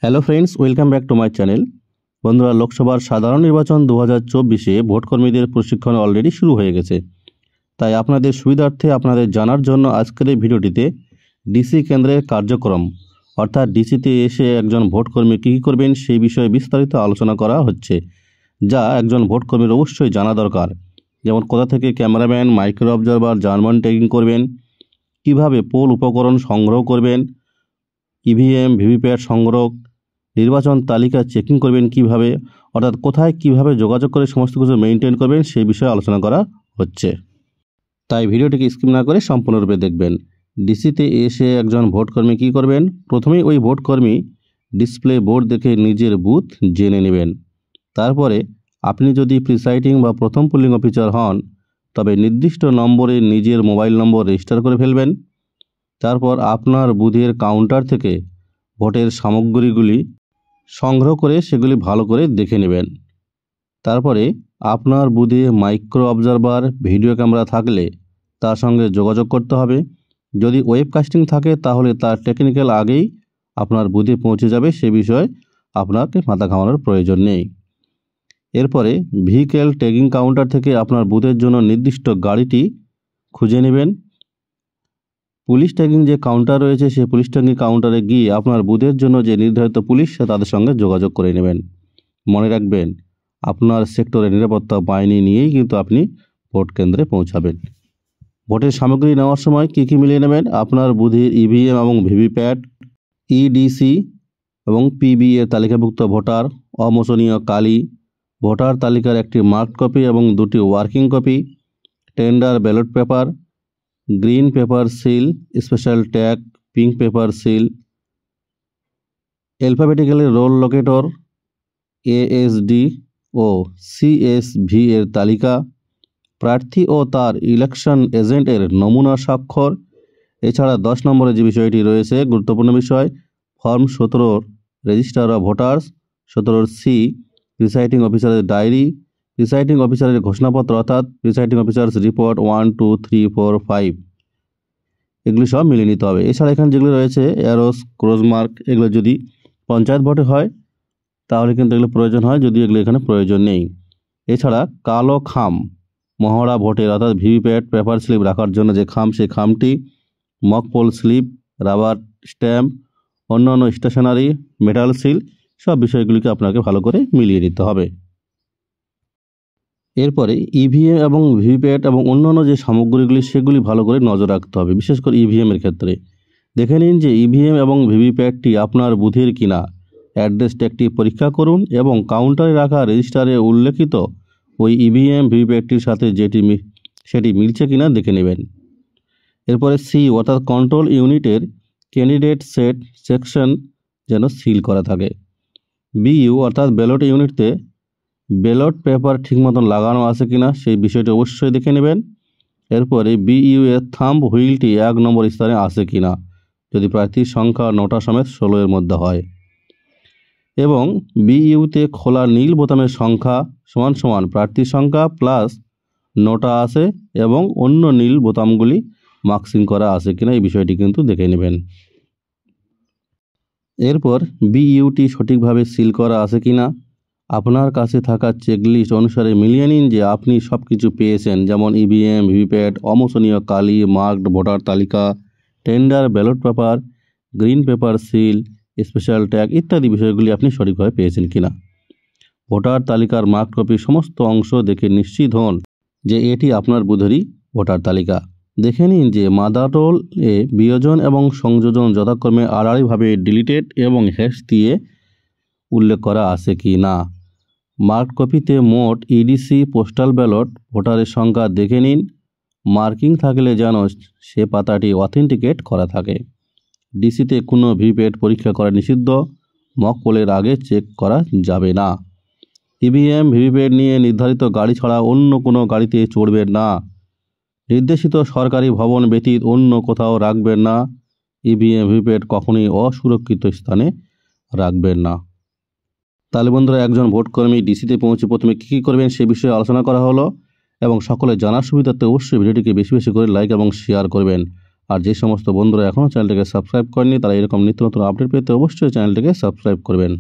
Hello friends, welcome back to my channel. বন্ধুরা, লোকসভার সাধারণ নির্বাচন 2024-এ ভোটকর্মীদের প্রশিক্ষণ অলরেডি শুরু হয়ে গেছে। তাই আপনাদের সুবিধার্থে আপনাদের জানার জন্য আজকের এই ভিডিওটিতে ডিসি কেন্দ্রের কার্যক্রম অর্থাৎ ডিসিতে এসে একজন ভোটকর্মী কী কী করবেন সেই বিষয়ে বিস্তারিত আলোচনা করা হচ্ছে, যা একজন ভোটকর্মীর অবশ্যই জানা দরকার। যেমন কোথা থেকে cameraman, micro observer, German tagging করবেন, কিভাবে পোল উপকরণ সংগ্রহ করবেন, ইভিএম ভিভিপ্যাট সংগ্রহ, নির্বাচন তালিকা চেকিং করবেন কিভাবে, অর্থাৎ কোথায় কিভাবে যোগাযোগ করে সমস্ত কিছু মেনটেন করবেন সেই বিষয়ে আলোচনা করা হচ্ছে। তাই ভিডিওটিকে স্কিপ না করে সম্পূর্ণরূপে দেখবেন। ডিসিতে এসে একজন ভোটকর্মী কী করবেন? প্রথমেই ওই ভোটকর্মী ডিসপ্লে বোর্ড দেখে নিজের বুথ জেনে নেবেন। তারপরে আপনি যদি প্রিসাইডিং বা প্রথম পোলিং অফিসার হন, তবে নির্দিষ্ট নম্বরে নিজের মোবাইল নম্বর রেজিস্টার করে ফেলবেন। তারপর আপনার বুথের কাউন্টার থেকে ভোটের সামগ্রীগুলি সংগ্রহ করে সেগুলি ভালো করে দেখে নেবেন। তারপরে আপনার বুথে মাইক্রো অবজারভার, ভিডিও ক্যামেরা থাকলে তার সঙ্গে যোগাযোগ করতে হবে। যদি ওয়েবকাস্টিং থাকে তাহলে তার টেকনিক্যাল আগেই আপনার বুথে পৌঁছে যাবে, সে বিষয়ে আপনাকে মাথা ঘামানোর প্রয়োজন নেই। এরপরে ভেহিক্যাল ট্যাগিং কাউন্টার থেকে আপনার বুথের জন্য নির্দিষ্ট গাড়িটি খুঁজে নেবেন। পুলিশ ট্যাগিং যে কাউন্টার রয়েছে সেই পুলিশ ট্যাগিং কাউন্টারে গিয়ে আপনার বুথের জন্য যে নির্ধারিত পুলিশ তাদের সঙ্গে যোগাযোগ করে নেবেন। মনে রাখবেন, আপনার সেক্টরে নিরাপত্তা বাহিনী নিয়েই কিন্তু আপনি ভোট কেন্দ্রে পৌঁছাবেন। ভোটের সামগ্রী নেওয়ার সময় কী কী মিলিয়ে নেবেন? আপনার বুথের ইভিএম এবং ভিভিপ্যাট, ইডিসি এবং পিবি এর তালিকাভুক্ত ভোটার, অমোচনীয় কালি, ভোটার তালিকার একটি মার্কড কপি এবং দুটি working copy, tender ballot paper, green paper seal, special tag, pink paper seal, alphabetically roll locator, ASD ও সিএসভি এর তালিকা, প্রার্থী ও তার ইলেকশন এজেন্টের নমুনা স্বাক্ষর। এছাড়া 10 নম্বরে যে বিষয়টি রয়েছে গুরুত্বপূর্ণ বিষয়, form 17 register of voters, 17 C presiding অফিসারের ডায়েরি, প্রিসাইডিং অফিসারের ঘোষণাপত্র অর্থাৎ প্রিসাইডিং অফিসার্স রিপোর্ট 1, 2, 3, 4, 5, এগুলি সব মিলিয়ে নিতে হবে। এছাড়া এখানে যেগুলো রয়েছে অ্যারোস, ক্রসমার্ক, এগুলো যদি পঞ্চায়েত ভোটে হয় তাহলে কিন্তু এগুলো প্রয়োজন হয়, যদিও এগুলো এখানে প্রয়োজন নেই। এছাড়া কালো খাম মহড়া ভোটের অর্থাৎ ভিভিপ্যাট পেপার স্লিপ রাখার জন্য যে খাম, সেই খামটি, mock poll slip, rubber stamp, অন্যান্য স্টেশনারি, মেটাল সিল, সব বিষয়গুলিকে আপনাকে ভালো করে মিলিয়ে নিতে হবে। এরপরে ইভিএম এবং ভিভিপ্যাট এবং অন্যান্য যে সামগ্রীগুলি সেগুলি ভালো করে নজর রাখতে হবে। বিশেষ করে ইভিএমের ক্ষেত্রে দেখে নিন যে ইভিএম এবং ভিভিপ্যাটটি আপনার বুথের কিনা। অ্যাড্রেস ট্যাগটি পরীক্ষা করুন এবং কাউন্টারে রাখা রেজিস্টারে উল্লেখিত ওই ইভিএম ভিভিপ্যাটটির সাথে সেটি মিলছে কিনা দেখে নেবেন। এরপরে সি অর্থাৎ কন্ট্রোল ইউনিটের ক্যান্ডিডেট সেট সেকশন যেন সিল করা থাকে। বিইউ অর্থাৎ ব্যালট ইউনিটতে ব্যালট পেপার ঠিক মতন লাগানো আছে কিনা সেই বিষয়টি অবশ্যই দেখে নেবেন। এরপরে বিইউ এর থাম্ব হুইলটি 1 নম্বর স্থানে আছে কিনা, যদি প্রার্থীর সংখ্যা 9টা সমেত 16 এর মধ্যে হয়, এবং বিইউতে খোলা নীল বোতামের সংখ্যা সমান সমান প্রার্থীর সংখ্যা প্লাস 9টা আছে এবং অন্য নীল বোতামগুলি মার্কিং করা আছে কিনা এই বিষয়টি কিন্তু দেখে নেবেন। এরপর বিইউটি সঠিকভাবে সিল করা আছে কিনা আপনার কাছে থাকা চেকলিস্ট অনুসারে মিলিয়ে নিন যে আপনি সব কিছু পেয়েছেন, যেমন ইভিএম, ভিভিপ্যাট, অমোচনীয় কালি, মার্কড ভোটার তালিকা, tender ballot paper, green paper seal, special tag ইত্যাদি বিষয়গুলি আপনি সঠিকভাবে পেয়েছেন কিনা। ভোটার তালিকার মার্কড কপি সমস্ত অংশ দেখে নিশ্চিত হন যে এটি আপনার বুথেরই ভোটার তালিকা। দেখে নিন যে মাদার রোল এ বিয়োজন এবং সংযোজন যথাক্রমে আড়াআড়িভাবে ডিলিটেড এবং হ্যাশ দিয়ে উল্লেখ করা আছে কি না। মার্কড কপিতে মোট ইডিসি পোস্টাল ব্যালট ভোটারের সংখ্যা দেখে নিন। মার্কিং থাকলে যেন সে পাতাটি অথেন্টিকেট করা থাকে। ডিসিতে কোনো ভিভিপ্যাট পরীক্ষা করা নিষিদ্ধ, মক পোলের আগে চেক করা যাবে না। ইভিএম ভিভিপ্যাট নিয়ে নির্ধারিত গাড়ি ছাড়া অন্য কোনো গাড়িতে চড়বেন না। নির্দেশিত সরকারি ভবন ব্যতীত অন্য কোথাও রাখবেন না। ইভিএম ভিভিপ্যাট কখনোই অসুরক্ষিত স্থানে রাখবেন না। তাহলে বন্ধুরা, একজন ভোটকর্মী ডিসিতে পৌঁছে প্রথমে কী কী করবেন সে বিষয়ে আলোচনা করা হলো, এবং সকলে জানার সুবিধার্থে অবশ্যই ভিডিওটিকে বেশি বেশি করে লাইক এবং শেয়ার করবেন। আর যে সমস্ত বন্ধুরা এখনও চ্যানেলটিকে সাবস্ক্রাইব করেনি তারা এরকম নিত্য নতুন আপডেট পেতে অবশ্যই চ্যানেলটিকে সাবস্ক্রাইব করবেন।